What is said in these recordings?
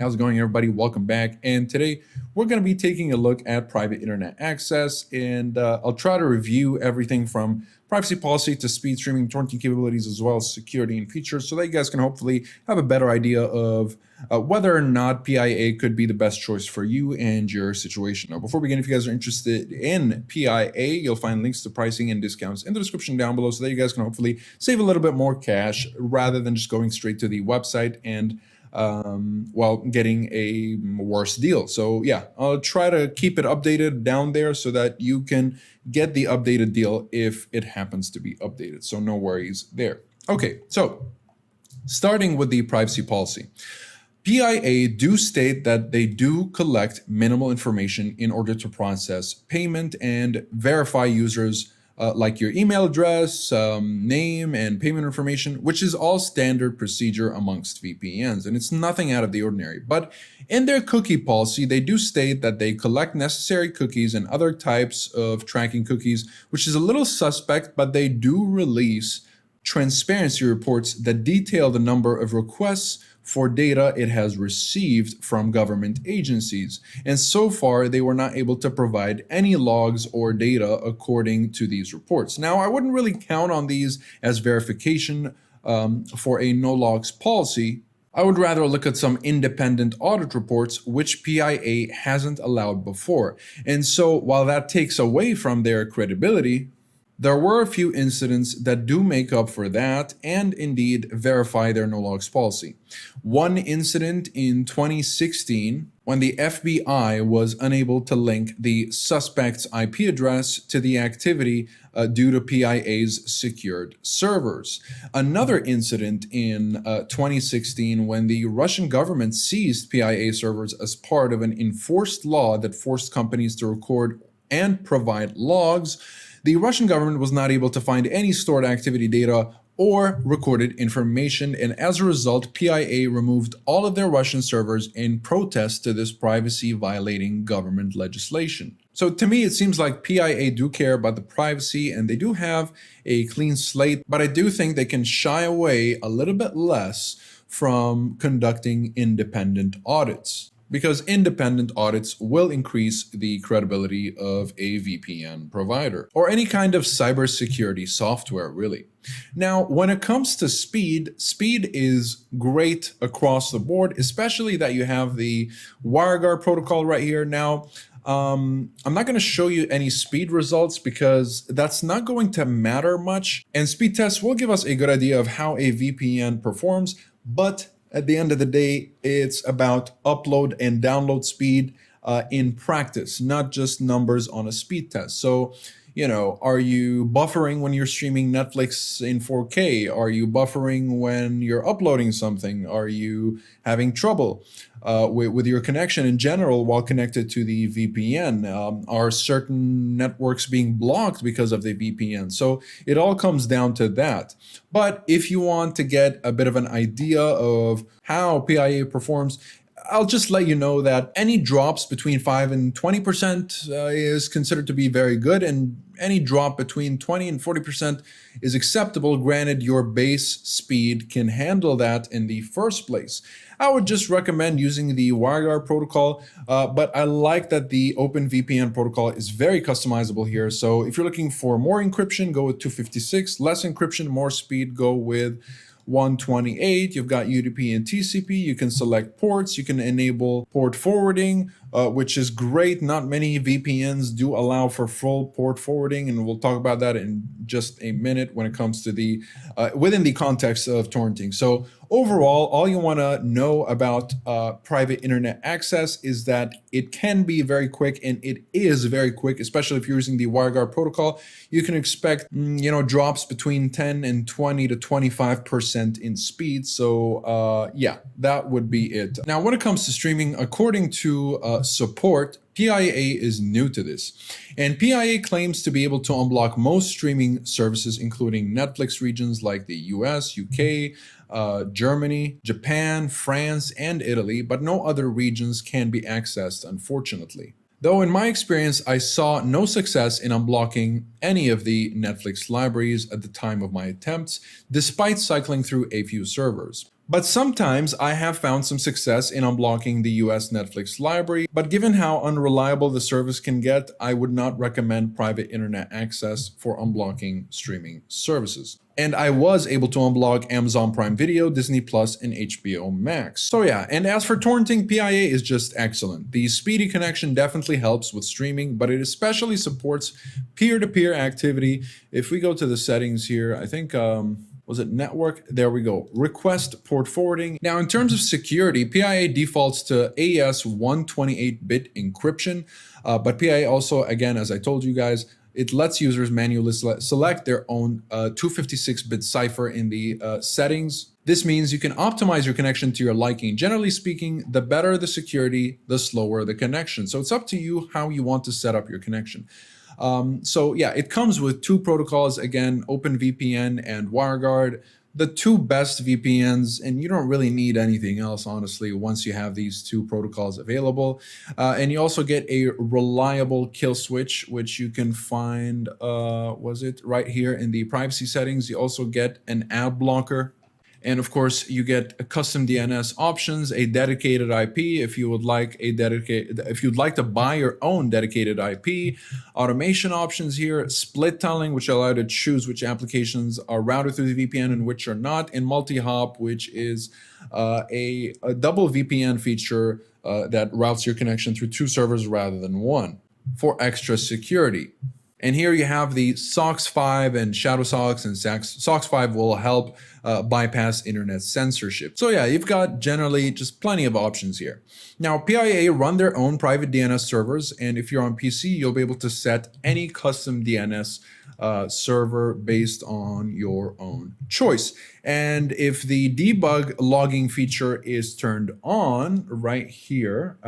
How's it going, everybody? Welcome back. And today we're going to be taking a look at private internet access, and I'll try to review everything from privacy policy to speed streaming, torrenting capabilities, as well as security and features, so that you guys can hopefully have a better idea of whether or not PIA could be the best choice for you and your situation. Now, before we begin, if you guys are interested in PIA, you'll find links to pricing and discounts in the description down below, so that you guys can hopefully save a little bit more cash rather than just going straight to the website and getting a worse deal. So yeah, I'll try to keep it updated down there so that you can get the updated deal if it happens to be updated. So no worries there. Okay, so starting with the privacy policy. PIA do state that they do collect minimal information in order to process payment and verify users like your email address, name, and payment information, which is all standard procedure amongst VPNs, and it's nothing out of the ordinary. But in their cookie policy, they do state that they collect necessary cookies and other types of tracking cookies, which is a little suspect, but they do release transparency reports that detail the number of requests for data it has received from government agencies. And so far, they were not able to provide any logs or data according to these reports. Now, I wouldn't really count on these as verification for a no logs policy. I would rather look at some independent audit reports, which PIA hasn't allowed before. And so while that takes away from their credibility, there were a few incidents that do make up for that and indeed verify their no logs policy. One incident in 2016, when the FBI was unable to link the suspect's IP address to the activity due to PIA's secured servers. Another incident in 2016, when the Russian government seized PIA servers as part of an enforced law that forced companies to record and provide logs. The Russian government was not able to find any stored activity data or recorded information, and as a result, PIA removed all of their Russian servers in protest to this privacy-violating government legislation. So to me, it seems like PIA do care about the privacy and they do have a clean slate, but I do think they can shy away a little bit less from conducting independent audits, because independent audits will increase the credibility of a VPN provider or any kind of cybersecurity software, really. Now, when it comes to speed is great across the board, especially that you have the wireguard protocol right here. Now, I'm not going to show you any speed results because that's not going to matter much, and speed tests will give us a good idea of how a VPN performs, but at the end of the day, it's about upload and download speed in practice, not just numbers on a speed test. So, you know, are you buffering when you're streaming Netflix in 4K? Are you buffering when you're uploading something? Are you having trouble with your connection in general while connected to the VPN? Are certain networks being blocked because of the VPN? So it all comes down to that. But if you want to get a bit of an idea of how PIA performs, I'll just let you know that any drops between 5 and 20% is considered to be very good, and any drop between 20 and 40% is acceptable, granted your base speed can handle that in the first place. I would just recommend using the WireGuard protocol, but I like that the OpenVPN protocol is very customizable here. So if you're looking for more encryption, go with 256, less encryption, more speed, go with 128. You've got UDP and TCP. You can select ports. You can enable port forwarding, which is great. Not many VPNs do allow for full port forwarding, and we'll talk about that in just a minute when it comes to the within the context of torrenting. So overall, all you want to know about private internet access is that it can be very quick, and it is very quick, especially if you're using the WireGuard protocol. You can expect, drops between 10 and 20 to 25% in speed. So yeah, that would be it. Now, when it comes to streaming, according to support, PIA is new to this, and PIA claims to be able to unblock most streaming services, including Netflix regions like the US, UK, Germany, Japan, France, and Italy, but no other regions can be accessed, unfortunately. Though in my experience, I saw no success in unblocking any of the Netflix libraries at the time of my attempts, despite cycling through a few servers. But sometimes I have found some success in unblocking the US Netflix library, but given how unreliable the service can get, I would not recommend private internet access for unblocking streaming services. And I was able to unblock Amazon Prime Video, Disney Plus, and HBO Max. So yeah, and as for torrenting, PIA is just excellent. The speedy connection definitely helps with streaming, but it especially supports peer-to-peer activity. If we go to the settings here, I think was it network? There we go. Request port forwarding. Now, in terms of security, PIA defaults to AES 128-bit encryption, but PIA also, again, as I told you guys, it lets users manually select their own 256-bit cipher in the settings. This means you can optimize your connection to your liking. Generally speaking, the better the security, the slower the connection. So it's up to you how you want to set up your connection. So yeah, it comes with two protocols, again, OpenVPN and WireGuard, the two best VPNs, and you don't really need anything else, honestly, once you have these two protocols available. And you also get a reliable kill switch, which you can find, was it right here in the privacy settings. You also get an ad blocker. And of course, you get custom DNS options, a dedicated IP if you would like if you'd like to buy your own dedicated IP, automation options here, split tunneling, which allow you to choose which applications are routed through the VPN and which are not, and multi-hop, which is a double VPN feature that routes your connection through two servers rather than one for extra security. And here you have the SOCKS 5 and Shadow SOCKS, and SOCKS 5 will help bypass internet censorship. So yeah, you've got generally just plenty of options here. Now, PIA run their own private DNS servers, and if you're on PC, you'll be able to set any custom DNS server based on your own choice. And if the debug logging feature is turned on right here,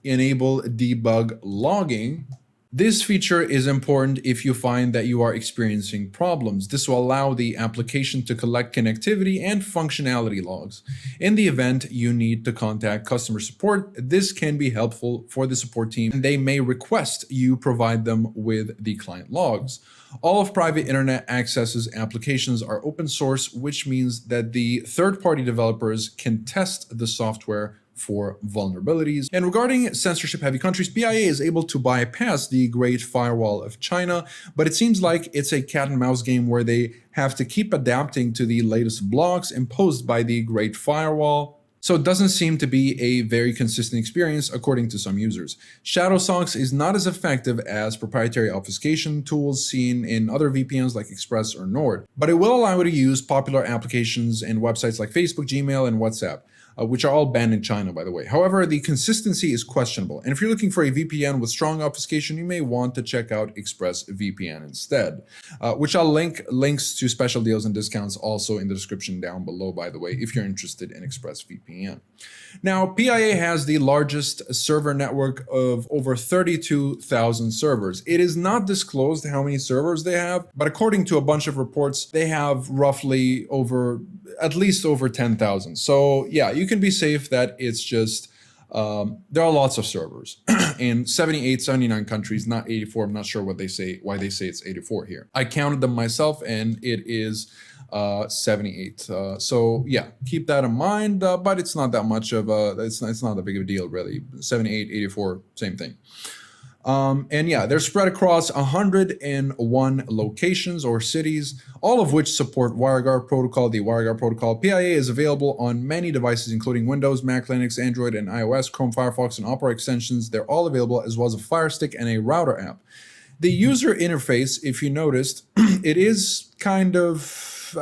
enable debug logging. This feature is important if you find that you are experiencing problems. This will allow the application to collect connectivity and functionality logs. In the event you need to contact customer support, this can be helpful for the support team, and they may request you provide them with the client logs. All of private internet access's applications are open source, which means that the third-party developers can test the software for vulnerabilities. And regarding censorship-heavy countries, PIA is able to bypass the Great Firewall of China, but it seems like it's a cat and mouse game where they have to keep adapting to the latest blocks imposed by the Great Firewall. So it doesn't seem to be a very consistent experience according to some users. Shadow SOCKS is not as effective as proprietary obfuscation tools seen in other VPNs like Express or Nord, but it will allow you to use popular applications and websites like Facebook, Gmail, and WhatsApp. Which are all banned in China, by the way. However, the consistency is questionable. And if you're looking for a VPN with strong obfuscation, you may want to check out ExpressVPN instead, which I'll links to special deals and discounts also in the description down below, by the way, if you're interested in ExpressVPN. Now, PIA has the largest server network of over 32,000 servers. It is not disclosed how many servers they have, but according to a bunch of reports, they have roughly at least over 10,000. So yeah, you can be safe that it's just, there are lots of servers in 78, 79 countries, not 84. I'm not sure why they say it's 84 here. I counted them myself and it is 78. So yeah, keep that in mind, but it's not that much of it's not that big of a deal really. 78, 84, same thing. And yeah, they're spread across 101 locations or cities, all of which support WireGuard protocol. The WireGuard protocol PIA is available on many devices, including Windows, Mac, Linux, Android, and iOS, Chrome, Firefox, and Opera extensions. They're all available, as well as a Fire Stick and a router app. The user interface, if you noticed, it is kind of,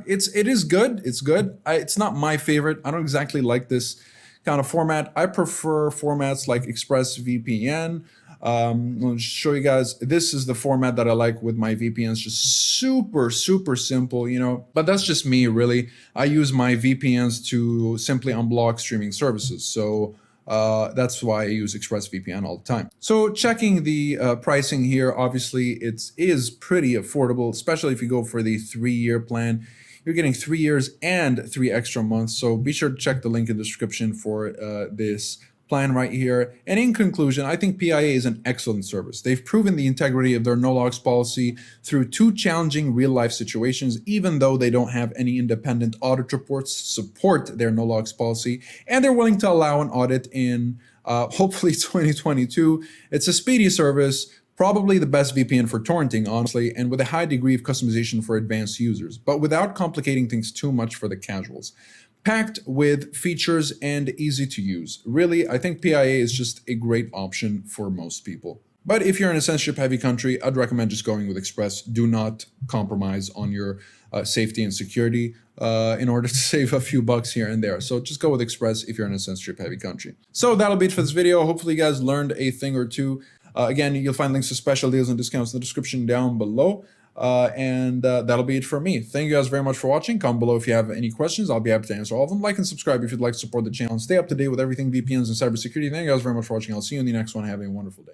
it is good. It's good. It's not my favorite. I don't exactly like this kind of format. I prefer formats like ExpressVPN. I'll show you guys. This is the format that I like with my VPNs. Just super simple, you know, but that's just me really. I use my VPNs to simply unblock streaming services. So that's why I use ExpressVPN all the time. So checking the pricing here, obviously it is pretty affordable, especially if you go for the 3-year plan. You're getting 3 years and 3 extra months. So be sure to check the link in the description for this plan right here. And in conclusion, I think PIA is an excellent service. They've proven the integrity of their no logs policy through 2 challenging real-life situations, even though they don't have any independent audit reports support their no logs policy, and they're willing to allow an audit in hopefully 2022. It's a speedy service, probably the best VPN for torrenting, honestly, and with a high degree of customization for advanced users, but without complicating things too much for the casuals. Packed with features and easy to use. Really, I think PIA is just a great option for most people. But if you're in a censorship-heavy country, I'd recommend just going with Express. Do not compromise on your safety and security in order to save a few bucks here and there. So just go with Express if you're in a censorship-heavy country. So that'll be it for this video. Hopefully you guys learned a thing or two. Again, you'll find links to special deals and discounts in the description down below. That'll be it for me. Thank you guys very much for watching. Comment below if you have any questions. I'll be happy to answer all of them. Like and subscribe if you'd like to support the channel and stay up to date with everything VPNs and cybersecurity. Thank you guys very much for watching. I'll see you in the next one. Have a wonderful day.